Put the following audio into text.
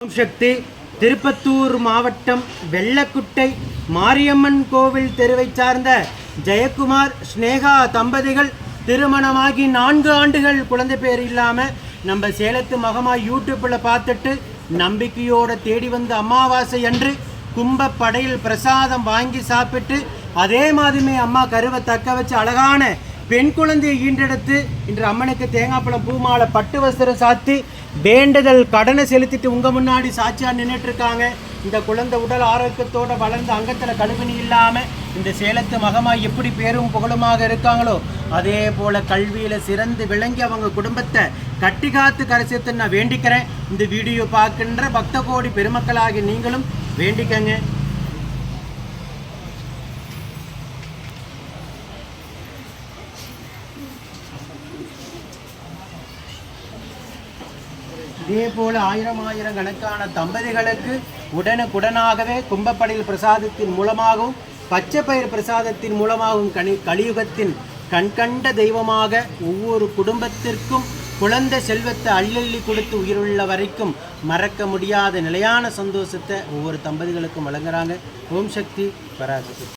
ஓம் சக்தி. திருப்பத்தூர் மாவட்டம் வெள்ளக்குட்டை மாரியம்மன் கோவில் தெருவை சார்ந்த ஜெயக்குமார் ஸ்னேகா தம்பதிகள் திருமணமாகி 4 ஆண்டுகள் குழந்தை பேர் இல்லாமல் நம்ம சேலத்து மகமா யூடியூப்பில் பார்த்துட்டு நம்பிக்கையோடு தேடி வந்து அமாவாசை அன்று கும்ப படையில் பிரசாதம் வாங்கி சாப்பிட்டு அதே மாதிரிமே அம்மா கருவை தக்க வச்சு அழகான பெண் குழந்தையை ஈண்டெடுத்து இன்று அம்மனுக்கு தேங்காய்ப்பழம் பூமாலை பட்டு வஸ்திரம் சாத்தி வேண்டுதல் கடனை செலுத்திட்டு உங்கள் முன்னாடி சாட்சியாக நின்றுட்டு இருக்காங்க. இந்த குழந்தை உடல் ஆரோக்கியத்தோடு வளர்ந்து அங்கத்தில் கழுவினி இல்லாமல் இந்த சேலத்து மகமா எப்படி பேரும் புகழுமாக இருக்காங்களோ அதே போல் கல்வியில் சிறந்து விளங்கி அவங்க குடும்பத்தை கட்டி காத்து கரைசத்து நான் வேண்டிக்கிறேன். இந்த வீடியோ பார்க்கின்ற பக்த கோடி பெருமக்களாகி நீங்களும் வேண்டிக்கங்க. இதே போல் ஆயிரம் கணக்கான தம்பதிகளுக்கு உடனுக்குடனாகவே கும்பப்படையில் பிரசாதத்தின் மூலமாகவும் பச்சை பயிர் பிரசாதத்தின் மூலமாகவும் கலியுகத்தின் கண்கண்ட தெய்வமாக ஒவ்வொரு குடும்பத்திற்கும் குழந்தை செல்வத்தை அள்ளி கொடுத்து உயிருள்ள வரைக்கும் மறக்க முடியாத நிலையான சந்தோஷத்தை ஒவ்வொரு தம்பதிகளுக்கும் வழங்குறாங்க. ஓம் சக்தி பராசக்தி.